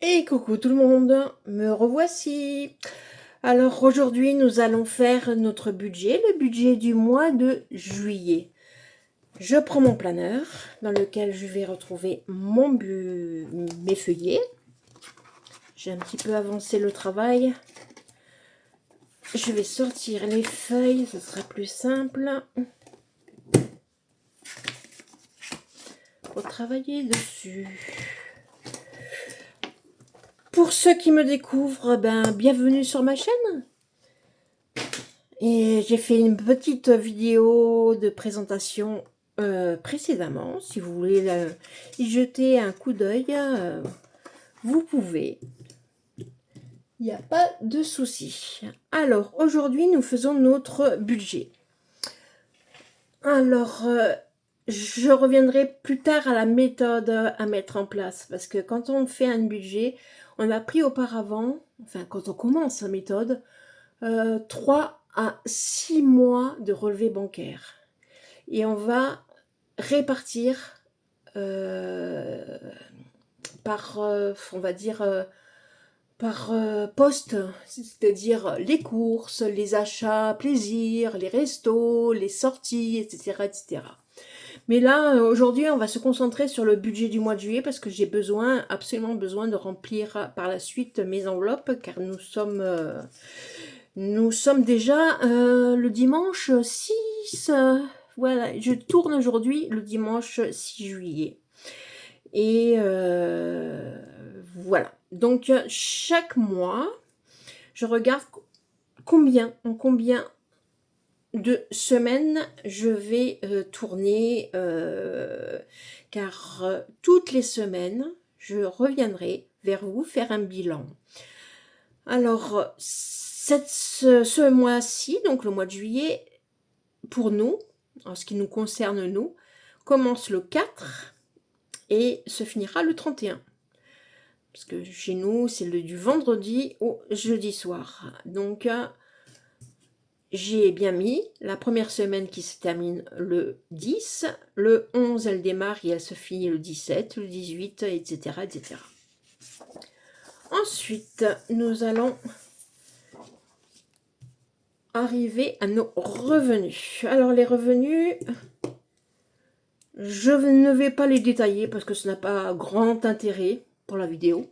Et coucou tout le monde, me revoici. Alors aujourd'hui nous allons faire notre budget, le budget du mois de juillet. Je prends mon planeur dans lequel je vais retrouver mes feuillets. J'ai un petit peu avancé le travail. Je vais sortir les feuilles, ce sera plus simple pour travailler dessus. Pour ceux qui me découvrent, bienvenue sur ma chaîne. Et j'ai fait une petite vidéo de présentation précédemment. Si vous voulez y jeter un coup d'œil, vous pouvez. Il n'y a pas de souci. Alors, aujourd'hui, nous faisons notre budget. Alors, je reviendrai plus tard à la méthode à mettre en place. Parce que quand on fait un budget, on a pris auparavant, enfin, quand on commence la méthode, 3 à 6 mois de relevé bancaire. Et on va répartir par, on va dire, par poste, c'est-à-dire les courses, les achats, plaisirs, les restos, les sorties, etc. etc. Mais là, aujourd'hui, on va se concentrer sur le budget du mois de juillet parce que j'ai absolument besoin de remplir par la suite mes enveloppes car nous sommes déjà le dimanche 6. Voilà, je tourne aujourd'hui le dimanche 6 juillet. Et voilà. Donc, chaque mois, je regarde en combien de semaines je vais tourner. Car toutes les semaines, je reviendrai vers vous faire un bilan. Alors, ce mois-ci, donc le mois de juillet, pour nous, en ce qui nous concerne nous, commence le 4 et se finira le 31. Parce que chez nous, c'est du vendredi au jeudi soir. Donc, j'ai bien mis la première semaine qui se termine le 10, le 11, elle démarre et elle se finit le 17, le 18, etc. etc. Ensuite, nous allons arriver à nos revenus. Alors, les revenus, je ne vais pas les détailler parce que ce n'a pas grand intérêt pour la vidéo.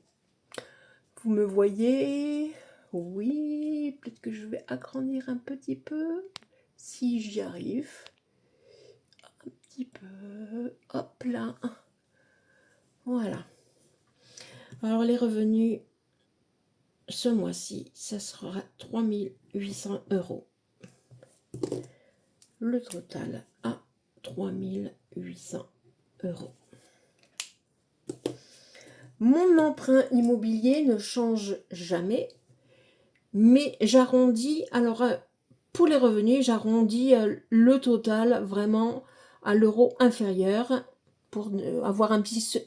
Vous me voyez? Oui, peut-être que je vais agrandir un petit peu, si j'y arrive. Un petit peu, hop là. Voilà. Alors les revenus, ce mois-ci, ça sera 3 800 €. Le total à 3 800 €. Mon emprunt immobilier ne change jamais, mais j'arrondis, alors pour les revenus, j'arrondis le total vraiment à l'euro inférieur pour avoir un petit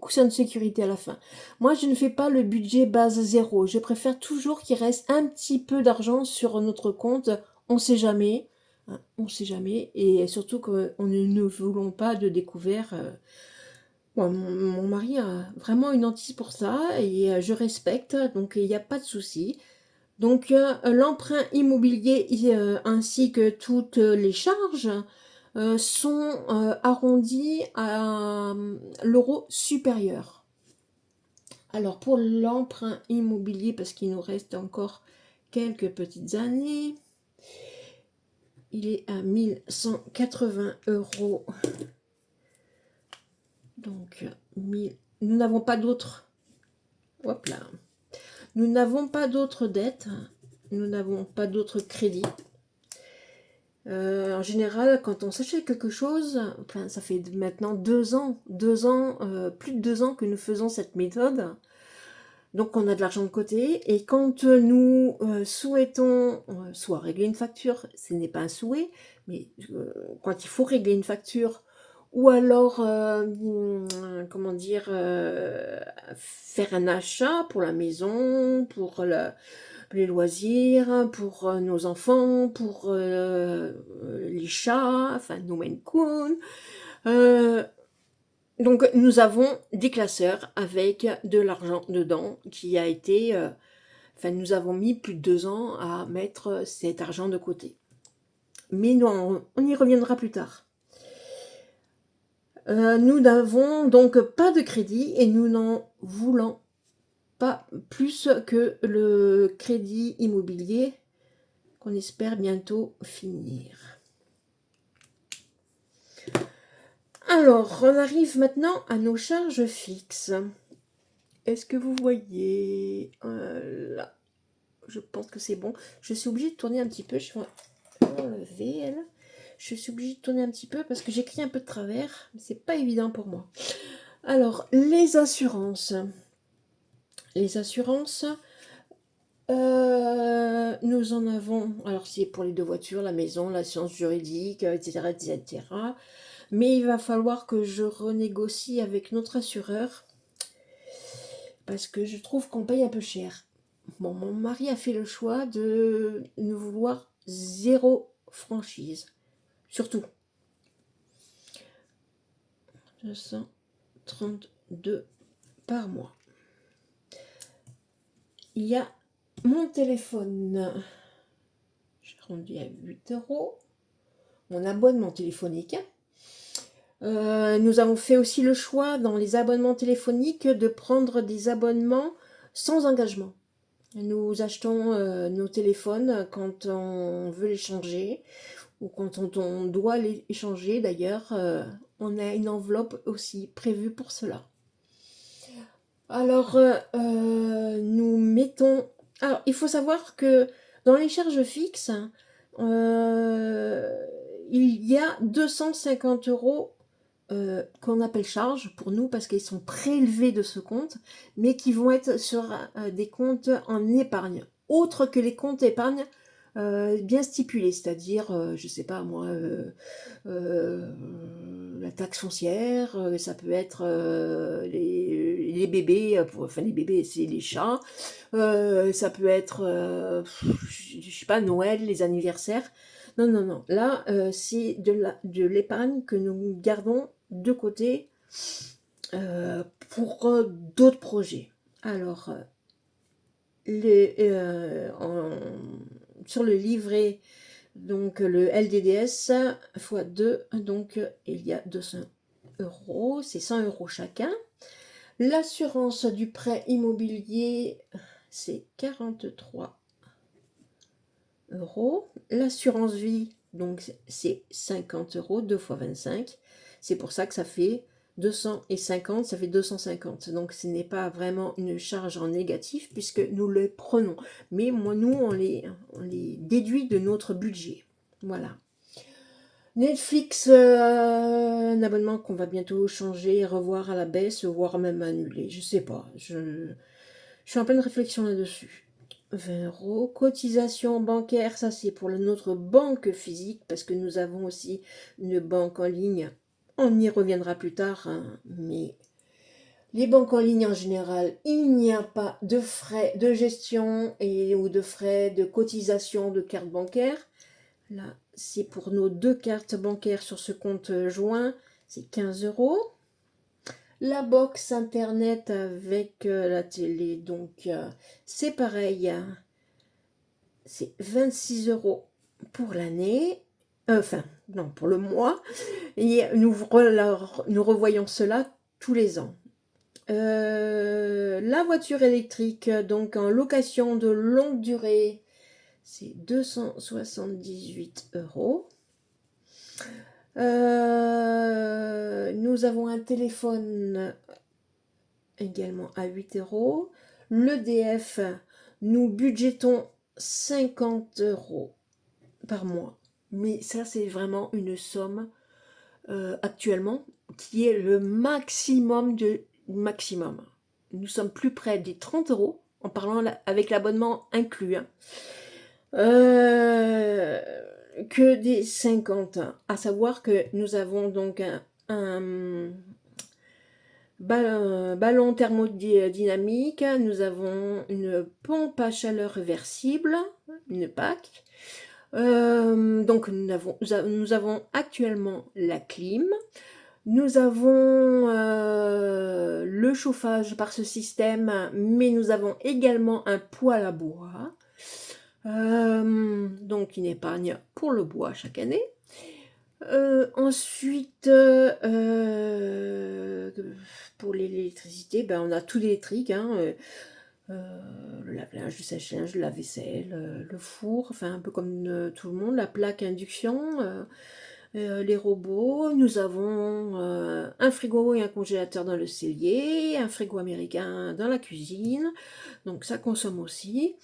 coussin de sécurité à la fin. Moi, je ne fais pas le budget base zéro. Je préfère toujours qu'il reste un petit peu d'argent sur notre compte. On ne sait jamais. Hein, on ne sait jamais. Et surtout qu'on ne voulons pas de découvert. Bon, mon mari a vraiment une hantise pour ça et je respecte. Donc, il n'y a pas de souci. Donc, l'emprunt immobilier ainsi que toutes les charges sont arrondis à l'euro supérieur. Alors, pour l'emprunt immobilier, parce qu'il nous reste encore quelques petites années, il est à 1180 €. Donc, nous n'avons pas d'autres. Hop là. Nous n'avons pas d'autres dettes. Nous n'avons pas d'autres crédits. En général, quand on s'achète quelque chose, enfin, ça fait maintenant 2 ans, plus de 2 ans que nous faisons cette méthode. Donc, on a de l'argent de côté. Et quand nous souhaitons soit régler une facture, ce n'est pas un souhait, mais quand il faut régler une facture, ou alors, comment dire, faire un achat pour la maison, pour les loisirs, pour nos enfants, pour les chats, enfin nos Maine Coon. Donc nous avons des classeurs avec de l'argent dedans qui a été... enfin, nous avons mis plus de 2 ans à mettre cet argent de côté. Mais non, on y reviendra plus tard. Nous n'avons donc pas de crédit et nous n'en voulons pas plus que le crédit immobilier qu'on espère bientôt finir. Alors, on arrive maintenant à nos charges fixes. Est-ce que vous voyez là, je pense que c'est bon. Je suis obligée de tourner un petit peu. Je vais enlever elle. Je suis obligée de tourner un petit peu parce que j'écris un peu de travers. Mais c'est pas évident pour moi. Alors, les assurances. Les assurances, nous en avons. Alors, c'est pour les 2 voitures, la maison, l'assurance juridique, etc., etc. Mais il va falloir que je renégocie avec notre assureur parce que je trouve qu'on paye un peu cher. Bon, mon mari a fait le choix de ne vouloir 0 franchise. Surtout. 232 par mois. Il y a mon téléphone. J'ai rendu à 8 €. Mon abonnement téléphonique. Nous avons fait aussi le choix dans les abonnements téléphoniques de prendre des abonnements sans engagement. Nous achetons nos téléphones quand on veut les changer ou quand on doit les changer. D'ailleurs, on a une enveloppe aussi prévue pour cela. Alors, nous mettons... Alors, il faut savoir que dans les charges fixes, il y a 250 € qu'on appelle charges pour nous parce qu'ils sont prélevés de ce compte, mais qui vont être sur des comptes en épargne, autres que les comptes épargne bien stipulés, c'est-à-dire, je sais pas moi, la taxe foncière, ça peut être les bébés, enfin les bébés c'est les chats, ça peut être, je sais pas, Noël, les anniversaires. Non, non, non. Là, c'est de l'épargne que nous gardons de côté pour d'autres projets. Alors, sur le livret, donc le LDDS x2, donc il y a 200 €, c'est 100 € chacun. L'assurance du prêt immobilier, c'est 43 €. L'assurance vie, donc c'est 50 €, 2 fois 25. C'est pour ça que ça fait 250, ça fait 250. Donc ce n'est pas vraiment une charge en négatif puisque nous le prenons. Mais moi, nous, on les déduit de notre budget. Voilà. Netflix, un abonnement qu'on va bientôt changer, revoir à la baisse, voire même annuler. Je sais pas. Je suis en pleine réflexion là-dessus. 20 €. Cotisation bancaire, ça c'est pour notre banque physique, parce que nous avons aussi une banque en ligne. On y reviendra plus tard, hein, mais les banques en ligne en général, il n'y a pas de frais de gestion ou de frais de cotisation de carte bancaire. Là, c'est pour nos 2 cartes bancaires sur ce compte joint, c'est 15 €. La box internet avec la télé, donc c'est pareil, c'est 26 € pour l'année, enfin non, pour le mois, et nous revoyons cela tous les ans. La voiture électrique, donc en location de longue durée, c'est 278 €. Nous avons un téléphone également à 8 €. L'EDF, nous budgétons 50 € par mois. Mais ça, c'est vraiment une somme actuellement qui est le maximum du maximum. Nous sommes plus près des 30 € en parlant avec l'abonnement inclus. Hein. Que des 50. À savoir que nous avons donc un ballon thermodynamique, nous avons une pompe à chaleur réversible, une PAC. Donc nous avons actuellement la clim, Nous avons le chauffage par ce système, mais nous avons également un poêle à bois. Donc une épargne pour le bois chaque année. Ensuite, pour l'électricité, ben, on a tout l'électrique, hein, le lave-linge, le sèche-linge, le lave-vaisselle, le four, enfin un peu comme tout le monde, la plaque induction, les robots. Nous avons un frigo et un congélateur dans le cellier, un frigo américain dans la cuisine, donc ça consomme aussi.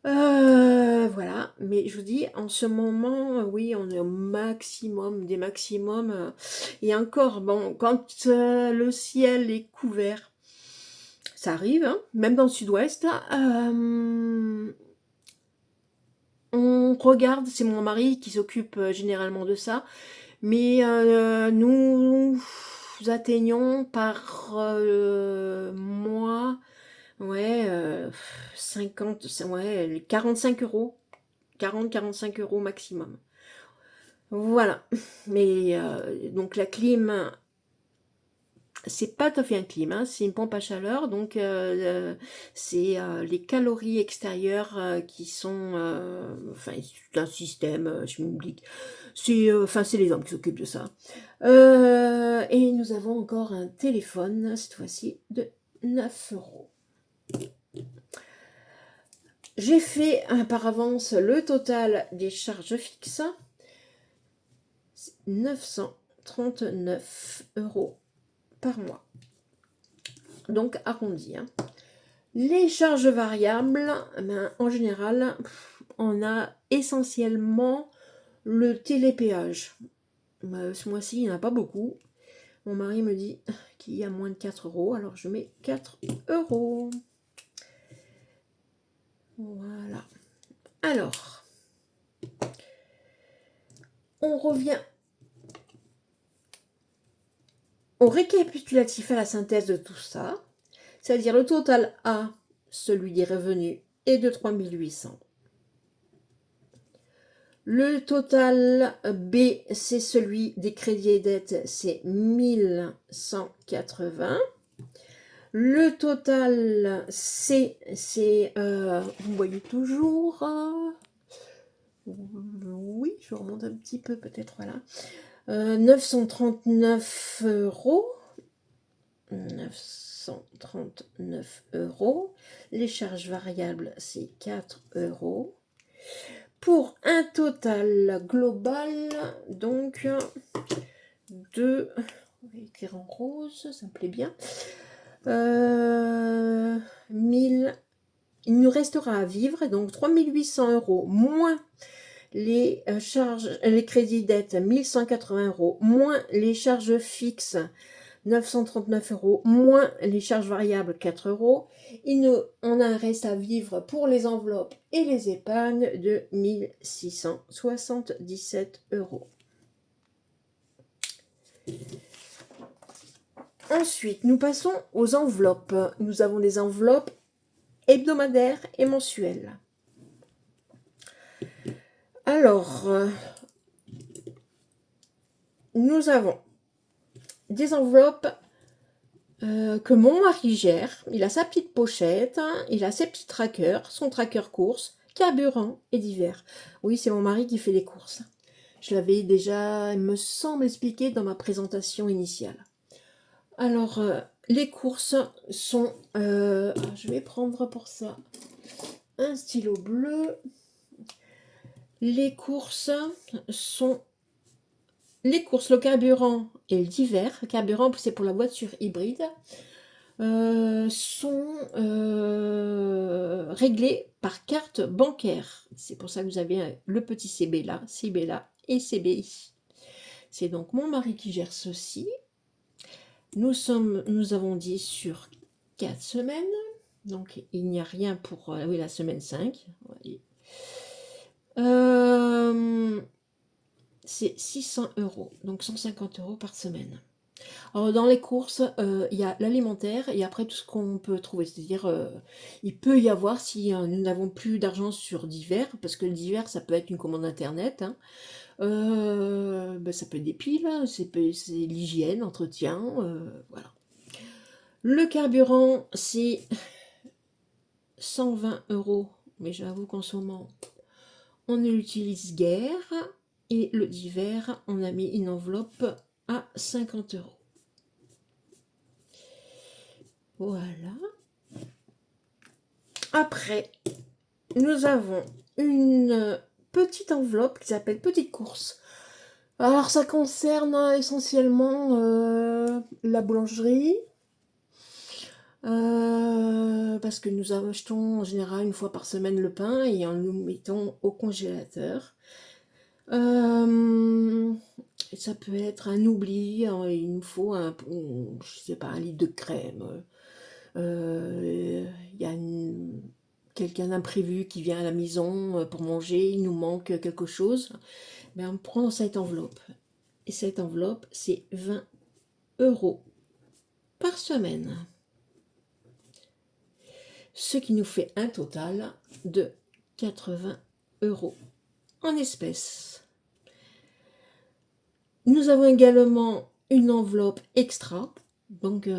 Voilà, mais je vous dis, en ce moment, oui, on est au maximum des maximums. Et encore, bon, quand le ciel est couvert, ça arrive, hein, même dans le sud-ouest, on regarde, c'est mon mari qui s'occupe généralement de ça, mais nous atteignons par mois, ouais, 50, ouais, 45 euros. 40-45 euros maximum. Voilà. Mais donc la clim, c'est pas tout à fait un clim, hein, c'est une pompe à chaleur. Donc c'est les calories extérieures qui sont... enfin, c'est un système, je m'oublie. Enfin, c'est les hommes qui s'occupent de ça. Et nous avons encore un téléphone, cette fois-ci, de 9 euros. J'ai fait par avance le total des charges fixes. 939 euros par mois. Donc arrondi. Hein. Les charges variables, ben, en général, on a essentiellement le télépéage. Ce mois-ci, il n'y en a pas beaucoup. Mon mari me dit qu'il y a moins de 4 euros, alors je mets 4 euros. Voilà. Alors, on revient au récapitulatif, à la synthèse de tout ça, c'est-à-dire le total A, celui des revenus, est de 3800. Le total B, c'est celui des crédits et dettes, c'est 1180. Le total C, c'est, vous voyez toujours, oui, je remonte un petit peu peut-être, voilà, 939 euros. 939 euros. Les charges variables, c'est 4 euros. Pour un total global, donc, de... On va écrire en rose, ça me plaît bien. 1000... Il nous restera à vivre, donc 3800 euros moins les charges, les crédits dettes, 1180 euros, moins les charges fixes, 939 euros, moins les charges variables, 4 euros. On a un reste à vivre pour les enveloppes et les épargnes de 1677 euros. Ensuite, nous passons aux enveloppes. Nous avons des enveloppes hebdomadaires et mensuelles. Alors, nous avons des enveloppes que mon mari gère. Il a sa petite pochette, hein, il a ses petits trackers, son tracker course, carburant et divers. Oui, c'est mon mari qui fait les courses. Je l'avais déjà, il me semble, expliqué dans ma présentation initiale. Alors, les courses sont... je vais prendre pour ça un stylo bleu. Les courses sont... Les courses, le carburant et le divers, le carburant c'est pour la voiture hybride, sont réglés par carte bancaire. C'est pour ça que vous avez le petit CB là et CBI. C'est donc mon mari qui gère ceci. Nous avons dit sur 4 semaines, donc il n'y a rien pour oui, la semaine 5. C'est 600 euros, donc 150 euros par semaine. Alors dans les courses, il y a l'alimentaire et après tout ce qu'on peut trouver. C'est-à-dire, il peut y avoir si, nous n'avons plus d'argent sur divers, parce que le divers, ça peut être une commande internet, hein. Bah, ça peut être des piles, hein, c'est l'hygiène, entretien, voilà. Le carburant, c'est 120 €, mais j'avoue qu'en ce moment, on ne l'utilise guère. Et le divers, on a mis une enveloppe à 50 €. Voilà. Après, nous avons une petite enveloppe qui s'appelle Petite course. Alors, ça concerne essentiellement la boulangerie, parce que nous achetons en général une fois par semaine le pain et en le mettons au congélateur. Ça peut être un oubli, il nous faut je sais pas, 1 litre de crème. Il y a quelqu'un d'imprévu qui vient à la maison pour manger, il nous manque quelque chose. Mais on prend cette enveloppe. Et cette enveloppe, c'est 20 € par semaine. Ce qui nous fait un total de 80 € en espèces. Nous avons également une enveloppe extra. Donc,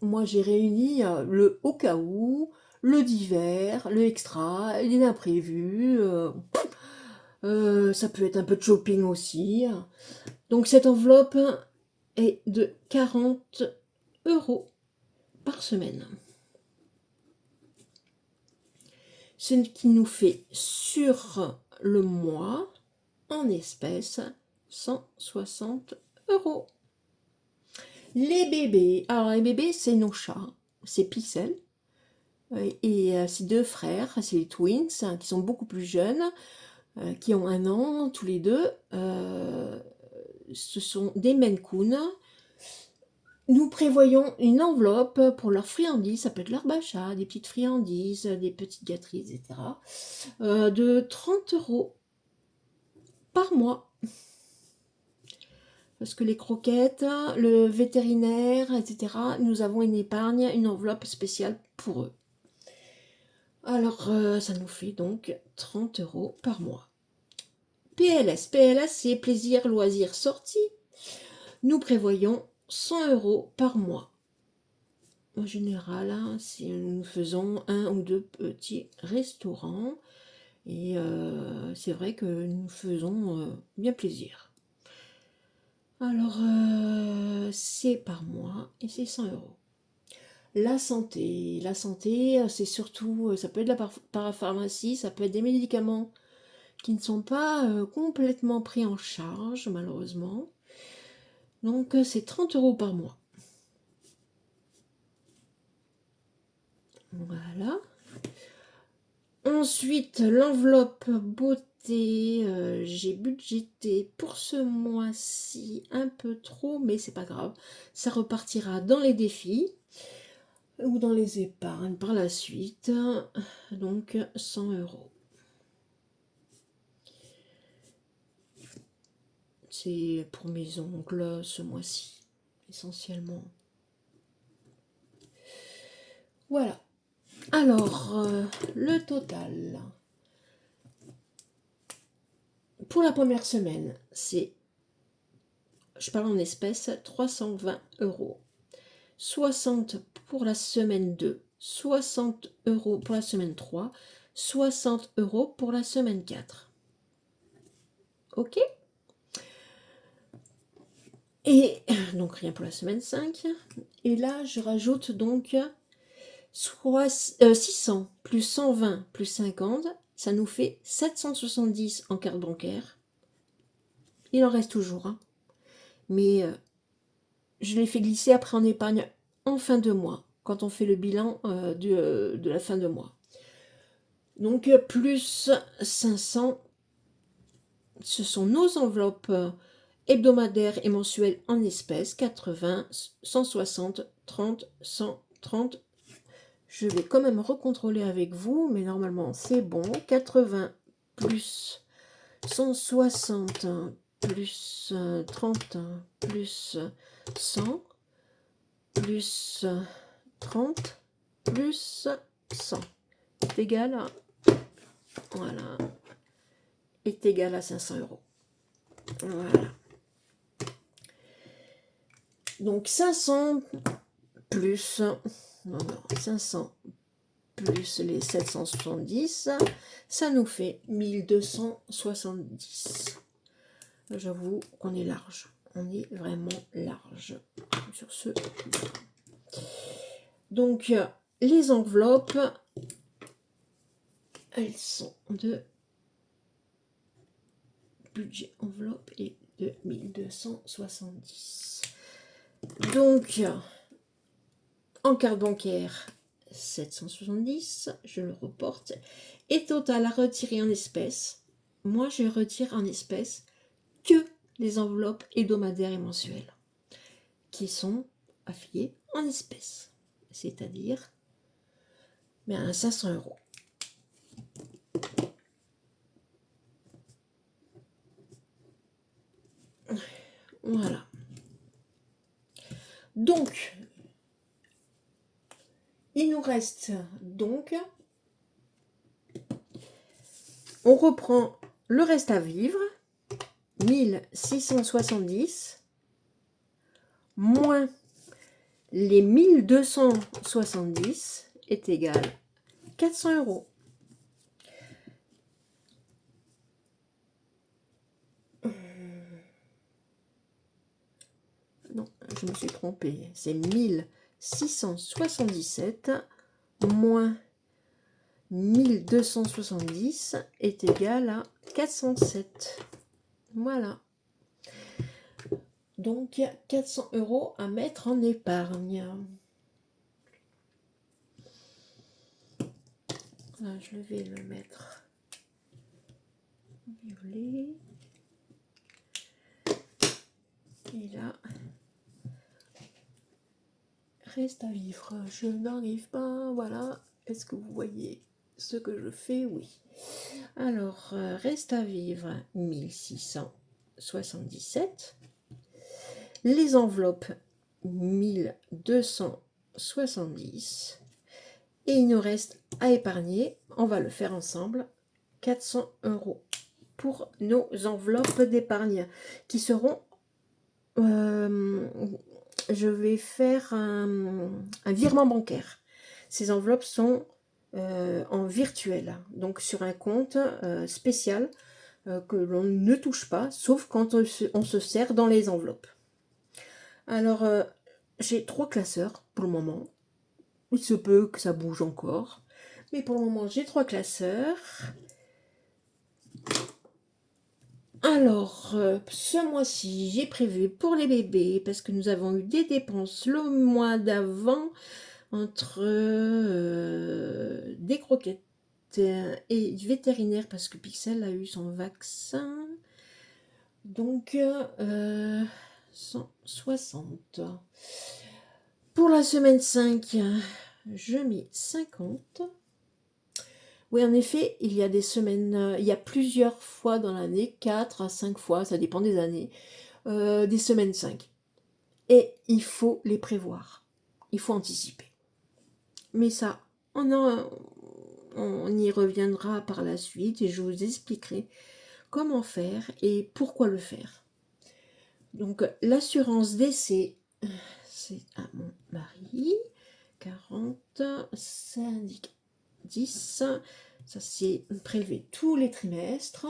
moi, j'ai réuni le au cas où, le divers, le extra, les imprévus. Ça peut être un peu de shopping aussi. Donc, cette enveloppe est de 40 € par semaine. Ce qui nous fait sur le mois, en espèces, 160 €. Les bébés, alors les bébés, c'est nos chats, c'est Pixel, et ses 2 frères, c'est les twins, hein, qui sont beaucoup plus jeunes, qui ont 1 an tous les deux. Ce sont des Maine Coon. Nous prévoyons une enveloppe pour leurs friandises, ça peut être leur bachat, des petites friandises, des petites gâteries, etc., de 30 € par mois. Parce que les croquettes, le vétérinaire, etc., nous avons une épargne, une enveloppe spéciale pour eux. Alors, ça nous fait donc 30 € par mois. PLS, c'est plaisir, loisirs, sortie. Nous prévoyons 100 € par mois. En général, hein, si nous faisons 1 ou 2 petits restaurants, et c'est vrai que nous faisons bien plaisir. Alors, c'est par mois et c'est 100 €. La santé, c'est surtout, ça peut être la parapharmacie, ça peut être des médicaments qui ne sont pas complètement pris en charge, malheureusement. Donc, c'est 30 € par mois. Voilà. Ensuite, l'enveloppe beauté, j'ai budgété pour ce mois-ci un peu trop, mais c'est pas grave. Ça repartira dans les défis ou dans les épargnes par la suite. Donc, 100 €. C'est pour mes ongles ce mois-ci, essentiellement. Voilà. Alors, le total. Pour la première semaine, c'est, je parle en espèces, 320 €. 60 pour la semaine 2, 60 € pour la semaine 3, 60 € pour la semaine 4. Ok? Et donc rien pour la semaine 5. Et là, je rajoute donc 600 plus 120 plus 50, ça nous fait 770 en carte bancaire. Il en reste toujours, hein. Mais je l'ai fait glisser après en épargne en fin de mois, quand on fait le bilan de la fin de mois. Donc plus 500, ce sont nos enveloppes hebdomadaires et mensuelles en espèces, 80, 160, 30, 130. Je vais quand même recontrôler avec vous, mais normalement c'est bon. 80 plus 160 plus 30 plus 100 plus 30 plus 100 est égal à, voilà, est égal à 500 euros. Voilà. Donc 500 plus, non, 500 plus les 770, ça nous fait 1270. J'avoue qu'on est large. On est vraiment large sur ce. Donc, les enveloppes, elles sont de budget enveloppe et de 1270. Donc, en carte bancaire, 770, je le reporte. Et total à retirer en espèces, moi je retire en espèces que les enveloppes hebdomadaires et mensuelles qui sont affiliées en espèces, c'est-à-dire à 500 euros. Voilà. Donc, il nous reste donc, on reprend le reste à vivre, 1670 moins les 1270 est égal à 400 euros. Non, je me suis trompée. C'est 1677 moins 1270 est égal à 407. Voilà. Donc, 400 euros à mettre en épargne. Là, je vais le mettre violet. Et là, reste à vivre. Je n'arrive pas. Voilà. Est-ce que vous voyez ce que je fais? Oui. Alors, reste à vivre 1677. Les enveloppes 1270. Et il nous reste à épargner. On va le faire ensemble. 400 euros pour nos enveloppes d'épargne qui seront... je vais faire un virement bancaire. Ces enveloppes sont en virtuel, donc sur un compte spécial que l'on ne touche pas, sauf quand on se sert dans les enveloppes. Alors, j'ai 3 classeurs pour le moment. Il se peut que ça bouge encore, mais pour le moment, j'ai 3 classeurs. Alors, ce mois-ci, j'ai prévu pour les bébés, parce que nous avons eu des dépenses le mois d'avant, entre des croquettes et du vétérinaire, parce que Pixel a eu son vaccin. Donc, 160. Pour la semaine 5, je mets 50. Oui, en effet, il y a des semaines, il y a plusieurs fois dans l'année, 4 à 5 fois, ça dépend des années, des semaines 5. Et il faut les prévoir. Il faut anticiper. Mais ça, on y reviendra par la suite et je vous expliquerai comment faire et pourquoi le faire. Donc, l'assurance décès, c'est à mon mari. 40, ça indique 10. Ça, c'est prélevé tous les trimestres.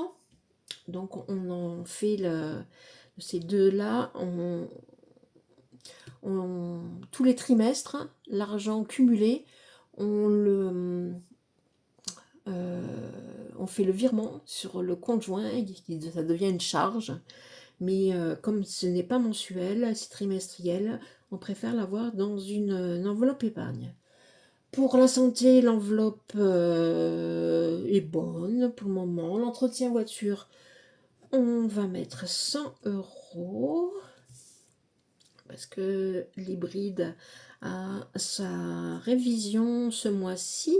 Donc, on en fait ces deux-là. Tous les trimestres, l'argent cumulé, on fait le virement sur le compte joint, ça devient une charge. Mais comme ce n'est pas mensuel, c'est trimestriel, on préfère l'avoir dans une enveloppe épargne. Pour la santé, l'enveloppe est bonne pour le moment. L'entretien voiture, on va mettre 100 euros. Parce que l'hybride a sa révision ce mois-ci.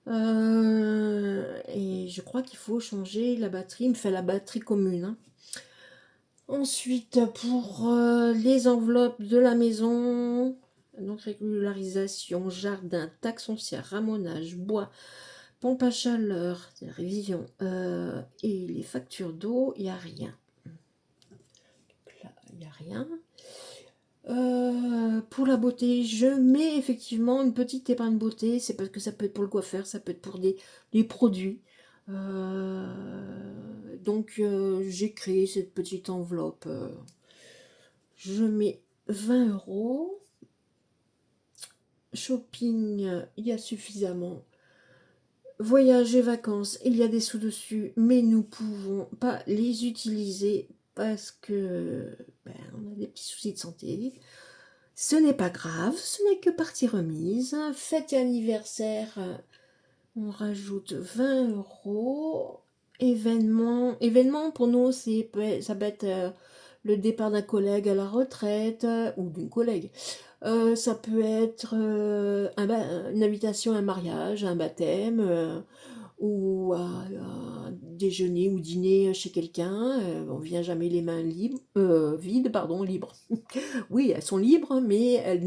Et je crois qu'il faut changer la batterie. Il me fait la batterie commune. Hein. Ensuite, pour les enveloppes de la maison, donc régularisation, jardin, taxe foncière, ramonage, bois, pompe à chaleur, révision, et les factures d'eau, il n'y a rien. Donc là, il n'y a rien. Pour la beauté, je mets effectivement une petite épargne beauté. C'est parce que ça peut être pour le coiffeur, ça peut être pour des produits. Donc j'ai créé cette petite enveloppe. Je mets 20 euros. Shopping, il y a suffisamment. Voyage et vacances, il y a des sous dessus, mais nous pouvons pas les utiliser parce que on a des petits soucis de santé. Ce n'est pas grave, ce n'est que partie remise. Fête et anniversaire, on rajoute 20 euros. Événement pour nous, ça peut être le départ d'un collègue à la retraite ou d'une collègue. Ça peut être une invitation à un mariage, à un baptême, ou à déjeuner ou dîner chez quelqu'un. On vient jamais les mains libres, vides, pardon, libres. Oui, elles sont libres, mais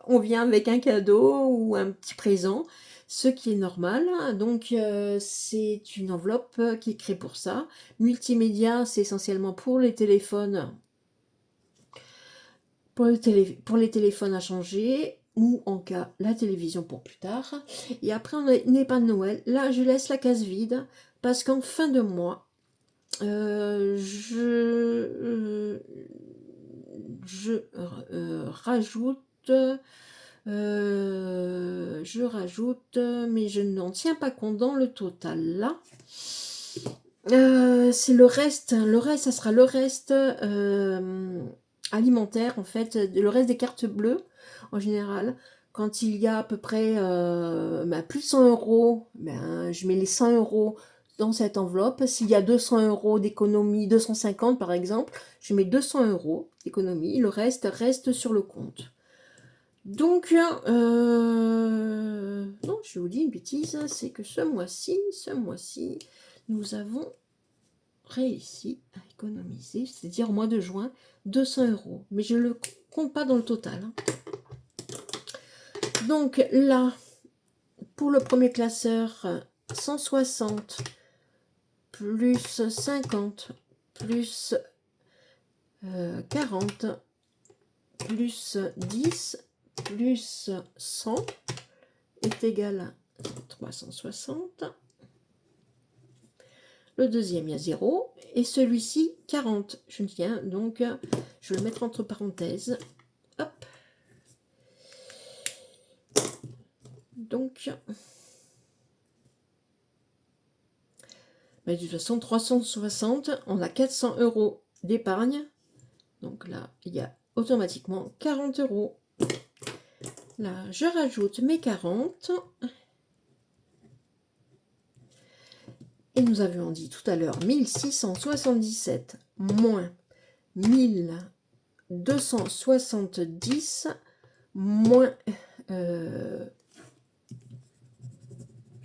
on vient avec un cadeau ou un petit présent, ce qui est normal. Donc, c'est une enveloppe qui est créée pour ça. Multimédia, c'est essentiellement pour les téléphones, pour les téléphones à changer, ou en cas la télévision pour plus tard. Et après, on a une épargne Noël. Là, je laisse la case vide parce qu'en fin de mois, je rajoute, mais je n'en tiens pas compte dans le total là. C'est le reste, ça sera le reste alimentaire en fait, le reste des cartes bleues en général. Quand il y a à peu près plus de 100 euros, je mets les 100 euros dans cette enveloppe. S'il y a 200 euros d'économie, 250 par exemple, je mets 200 euros d'économie, le reste sur le compte. Donc, non, je vous dis une bêtise, c'est que ce mois-ci, nous avons réussi à économiser, c'est-à-dire au mois de juin, 200 euros. Mais je ne le compte pas dans le total. Donc là, pour le premier classeur, 160 plus 50 plus 40 plus 10 plus 100 est égal à 360. Le deuxième, il y a 0. Et celui-ci, 40. Je tiens, donc je vais le mettre entre parenthèses. Hop. Donc, de toute façon, 360, on a 400 euros d'épargne. Donc là, il y a automatiquement 40 euros. Là, je rajoute mes 40. Et nous avions dit tout à l'heure 1677 moins 1270 moins... je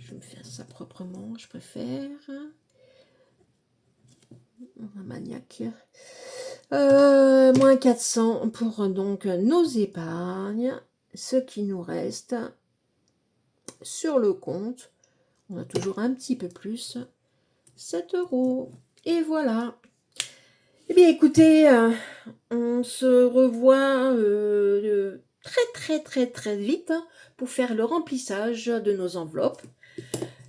vais me faire ça proprement, je préfère. Un maniaque. Moins 400 pour donc nos épargnes. Ce qui nous reste sur le compte. On a toujours un petit peu plus. 7 euros. Et voilà. Eh bien, écoutez, on se revoit très vite pour faire le remplissage de nos enveloppes.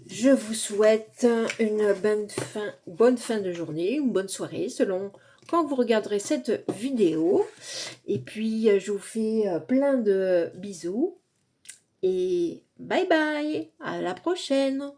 Je vous souhaite une bonne fin de journée, une bonne soirée, selon quand vous regarderez cette vidéo. Et puis, je vous fais plein de bisous. Et bye bye, à la prochaine.